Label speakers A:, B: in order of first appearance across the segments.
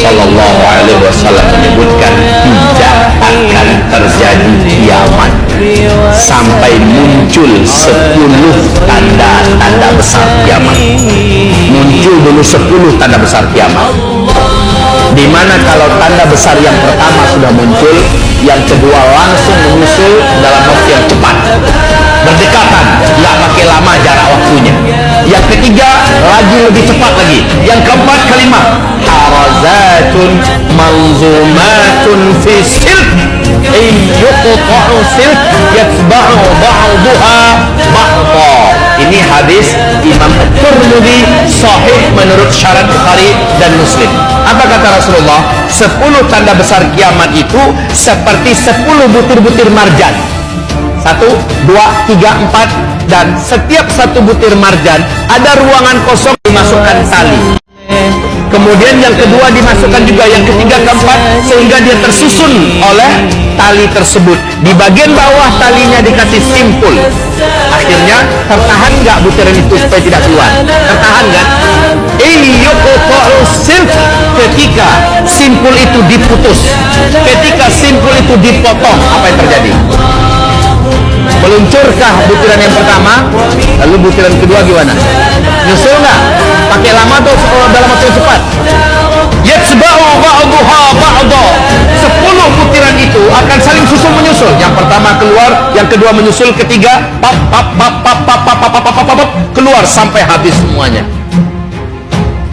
A: Sallallahu Alaihi Wasallam menyebutkan tidak akan terjadi kiamat sampai muncul 10 tanda-tanda besar kiamat. Muncul dulu 10 tanda besar kiamat, dimana kalau tanda besar yang pertama sudah muncul, yang kedua langsung menyusul dalam waktu yang cepat, berdekatan, nggak pakai lama jarak waktunya. Yang ketiga lagi lebih cepat lagi. Yang keempat kalimat harazatun manzumatun fi silk in yuqta'u silk yatba'u ba'daha ba'dha. Ini hadis Imam At-Tirmidzi sahih menurut syarat Bukhari dan Muslim. Apa kata Rasulullah? 10 tanda besar kiamat itu seperti 10 butir-butir marjan. 1, 2, 3, 4, dan setiap satu butir marjan ada ruangan kosong, dimasukkan tali. Kemudian yang kedua dimasukkan juga, yang ketiga, keempat, sehingga dia tersusun oleh tali tersebut. Di bagian bawah talinya dikasih simpul. Akhirnya tertahan nggak butiran itu supaya tidak keluar? Tertahan kan? Ketika simpul itu diputus, ketika simpul itu dipotong, apa yang terjadi? Meluncurkah butiran yang pertama, lalu butiran kedua gimana? Nyusul nggak? Pakai lama atau dalam waktu cepat? Yatsba'u ba'daha ba'dha. 10 butiran itu akan saling susul menyusul. Yang pertama keluar, yang kedua menyusul, ketiga keluar sampai habis semuanya.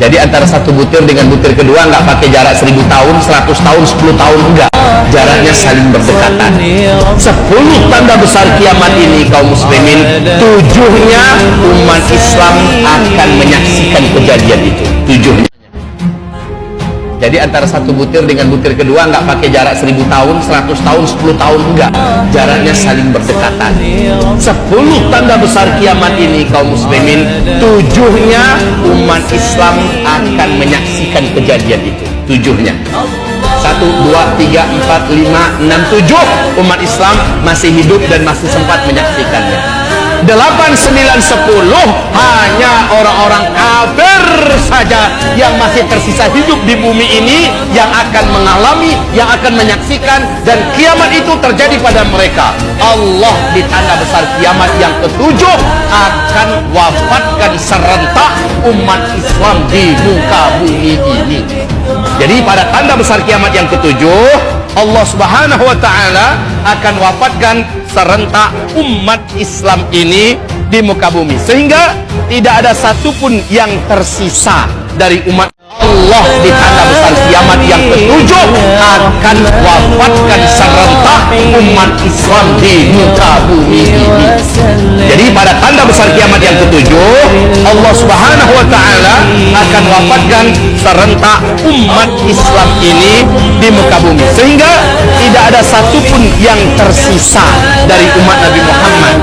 A: Jadi antara satu butir dengan butir kedua nggak pakai jarak 1000 tahun, 100 tahun, 10 tahun, enggak. Jaraknya saling berdekatan. 10 tanda besar kiamat ini kaum muslimin, tujuhnya umat Islam akan menyaksikan kejadian itu. Tujuhnya. Jadi antara satu butir dengan butir kedua nggak pakai jarak 1000 tahun, 100 tahun, 10 tahun, enggak. Jaraknya saling berdekatan. 10 tanda besar kiamat ini kaum muslimin, tujuhnya umat Islam akan menyaksikan kejadian itu. Tujuhnya 1, 2, 3, 4, 5, 6, 7 umat Islam masih hidup dan masih sempat menyaksikannya. 8, 9, 10 hanya orang-orang kafir saja yang masih tersisa hidup di bumi ini yang akan mengalami, yang akan menyaksikan, dan kiamat itu terjadi pada mereka. Allah di tanda besar kiamat yang ke-7 akan wafatkan serentak umat Islam di muka bumi ini. Jadi pada tanda besar kiamat yang ke-7, Allah Subhanahu wa ta'ala akan wafatkan serentak umat Islam ini di muka bumi, sehingga tidak ada satupun yang tersisa dari umat Allah. Di tanda besar kiamat yang ke-7 akan wafatkan serentak umat Islam di muka bumi ini. Jadi pada tanda besar kiamat yang ke-7, Allah Subhanahu wa ta'ala akan wafatkan serentak umat Islam ini di muka bumi, sehingga tidak ada satupun yang tersisa dari umat Nabi Muhammad.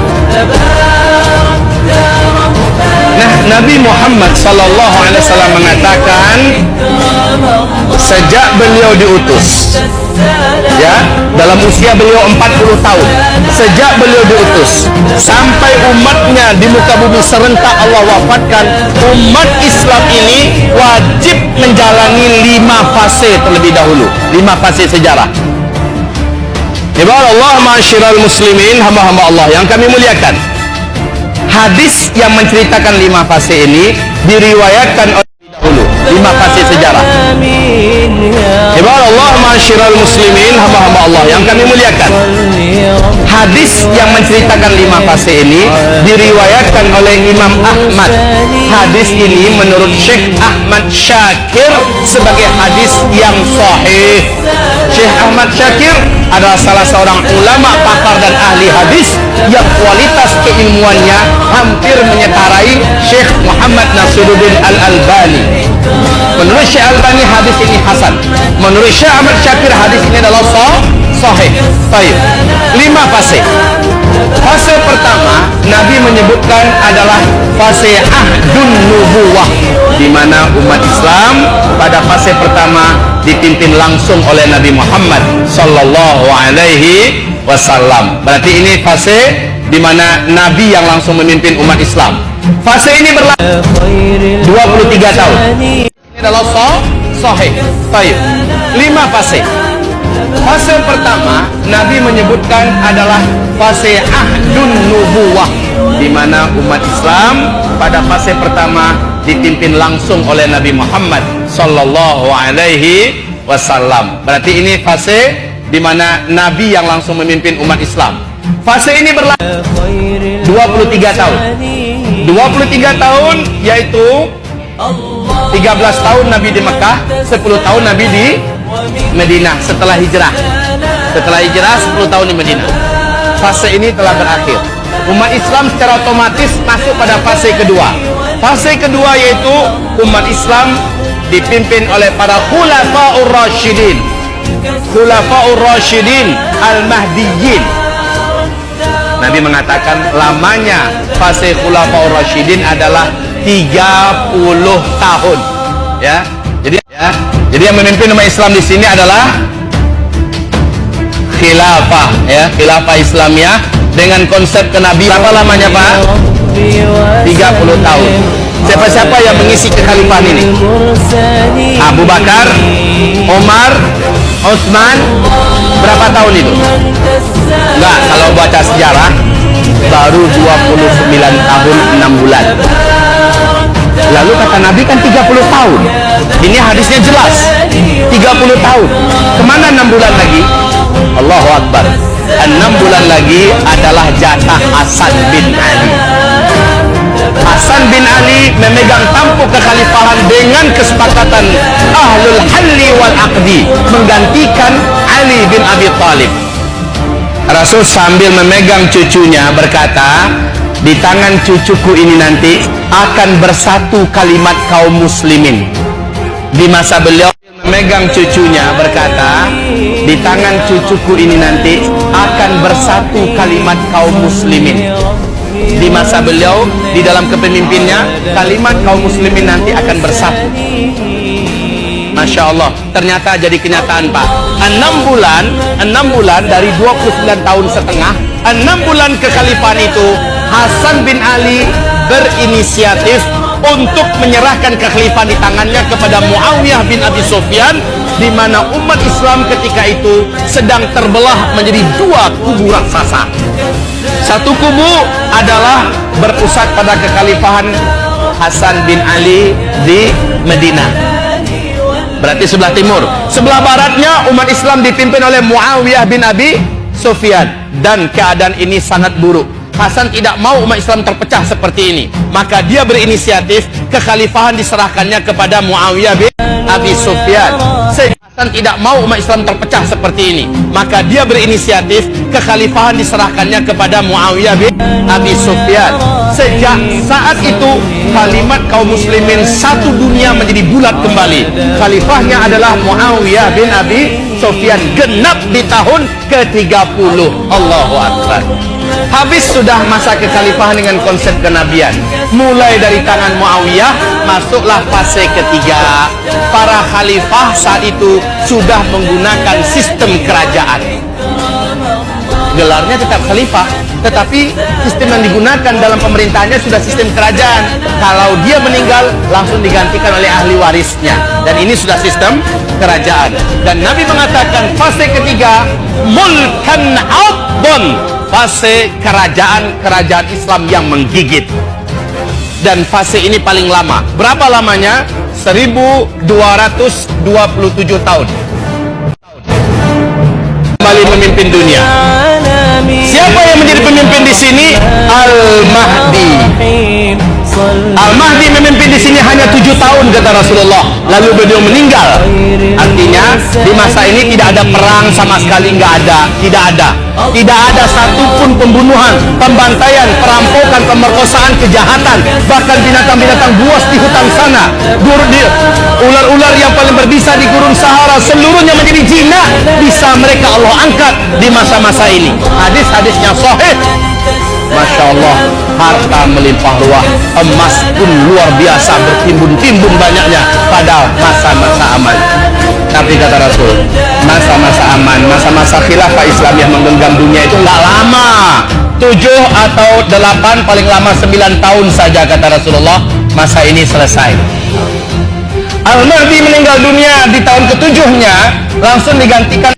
A: Nah, Nabi Muhammad sallallahu alaihi wasallam mengatakan, sejak beliau diutus, ya, dalam usia beliau 40 tahun, sejak beliau diutus sampai umatnya di muka bumi serentak Allah wafatkan, umat Islam ini wajib menjalani 5 fase terlebih dahulu, 5 fase sejarah. Ibarat Allah, ma'asyiral muslimin, hamba-hamba Allah yang kami muliakan. Hadis yang menceritakan 5 fase ini diriwayatkan oleh dahulu, 5 fase sejarah. Ibarat Allah, ma'asyiral muslimin, hamba-hamba Allah yang kami muliakan. Hadis yang menceritakan 5 fase ini diriwayatkan oleh Imam Ahmad. Hadis ini menurut Syekh Ahmad Syakir sebagai hadis yang sahih. Syekh Ahmad Syakir adalah salah seorang ulama, pakar, dan ahli hadis yang kualitas keilmuannya hampir menyetarai Syekh Muhammad Nasiruddin Al-Albani. Menurut Syekh Albani hadis ini hasan. Menurut Syekh Ahmad Syakir hadis ini adalah sahih. Baik. 5 fase. Fase pertama Nabi menyebutkan adalah fase ahdun nubuwah, di mana umat Islam pada fase pertama dipimpin langsung oleh Nabi Muhammad sallallahu alaihi wasallam. Berarti ini fase di mana Nabi yang langsung memimpin umat Islam. Fase ini berlangsung 23 tahun. Ini adalah sahih. Baik. 5 fase. Fase pertama Nabi menyebutkan adalah fase ahdun nubuwah, di mana umat Islam pada fase pertama dipimpin langsung oleh Nabi Muhammad sallallahu alaihi wasallam. Berarti ini fase di mana Nabi yang langsung memimpin umat Islam. Fase ini berlangsung 23 tahun. 23 tahun yaitu 13 tahun Nabi di Mekah, 10 tahun Nabi di Madinah setelah hijrah. Setelah hijrah 10 tahun di Madinah. Fase ini telah berakhir. Umat Islam secara otomatis masuk pada fase kedua. Fase kedua yaitu umat Islam dipimpin oleh para khulafaur rasyidin. Khulafaur rasyidin al-mahdiyyin. Nabi mengatakan lamanya fase khulafaur rasyidin adalah 30 tahun. Ya. Jadi yang memimpin umat Islam di sini adalah khilafah, ya, khilafah Islamiyah dengan konsep kenabian. Berapa lamanya, Pak? 30 tahun. Siapa-siapa yang mengisi kekhalifahan ini? Abu Bakar, Umar, Utsman. Berapa tahun itu? Enggak, kalau baca sejarah baru 29 tahun 6 bulan. Lalu kata Nabi kan 30 tahun. Ini hadisnya jelas 30 tahun. Kemana 6 bulan lagi? Allahu Akbar. 6 bulan lagi adalah jatah Hasan bin Ali. Hasan bin Ali memegang tampuk kekhalifahan dengan kesepakatan Ahlul Halli wal Aqdi, menggantikan Ali bin Abi Thalib. Rasul sambil memegang cucunya berkata, di tangan cucuku ini nanti akan bersatu kalimat kaum muslimin. Di masa beliau memegang cucunya berkata, di tangan cucuku ini nanti akan bersatu kalimat kaum muslimin. Di masa beliau, di dalam kepemimpinnya, kalimat kaum muslimin nanti akan bersatu. Masya Allah, ternyata jadi kenyataan, Pak. 6 bulan dari 29 tahun setengah, 6 bulan kekhalifahan itu Hasan bin Ali berinisiatif untuk menyerahkan kekhalifahan di tangannya kepada Muawiyah bin Abi Sufyan, di mana umat Islam ketika itu sedang terbelah menjadi 2 kubu raksasa. Satu kubu adalah berpusat pada kekhalifahan Hasan bin Ali di Madinah, berarti sebelah timur. Sebelah baratnya umat Islam dipimpin oleh Muawiyah bin Abi Sufyan, dan keadaan ini sangat buruk. Hasan tidak mau umat Islam terpecah seperti ini, maka dia berinisiatif kekhalifahan diserahkannya kepada Muawiyah bin Abi Sufyan. Hasan tidak mau umat Islam terpecah seperti ini, maka dia berinisiatif kekhalifahan diserahkannya kepada Muawiyah bin Abi Sufyan. Sejak saat itu kalimat kaum muslimin satu dunia menjadi bulat kembali. Khalifahnya adalah Muawiyah bin Abi Sufyan, genap di tahun ke-30. Allahu Akbar. Habis sudah masa kekhalifahan dengan konsep kenabian. Mulai dari tangan Muawiyah, masuklah fase ketiga. Para khalifah saat itu sudah menggunakan sistem kerajaan. Gelarnya tetap khalifah, tetapi sistem yang digunakan dalam pemerintahannya sudah sistem kerajaan. Kalau dia meninggal, langsung digantikan oleh ahli warisnya. Dan ini sudah sistem kerajaan. Dan Nabi mengatakan fase ketiga, mulkan abdon, fase kerajaan Islam yang menggigit. Dan fase ini paling lama. Berapa lamanya? 1227 tahun. Kembali memimpin dunia. Siapa yang menjadi pemimpin di sini? Al-Mahdi. Al-Mahdi memimpin di sini hanya 7 tahun kata Rasulullah. Lalu beliau meninggal. Artinya di masa ini tidak ada perang sama sekali, tidak ada satupun pembunuhan, pembantaian, perampokan, pemerkosaan, kejahatan, bahkan binatang-binatang buas di hutan sana, ular-ular yang paling berbisa di gurun Sahara, seluruhnya menjadi jinak, bisa mereka Allah angkat di masa-masa ini. Hadis-hadisnya sahih. Masya Allah, harta melimpah ruah, emas pun luar biasa, bertimbun-timbun banyaknya pada masa-masa aman. Tapi kata Rasul, masa-masa aman, masa-masa khilafah Islam yang menggenggam dunia itu nggak lama, 7 atau 8, paling lama 9 tahun saja kata Rasulullah, masa ini selesai.
B: Al-Mahdi meninggal dunia di tahun ke-7-nya, langsung digantikan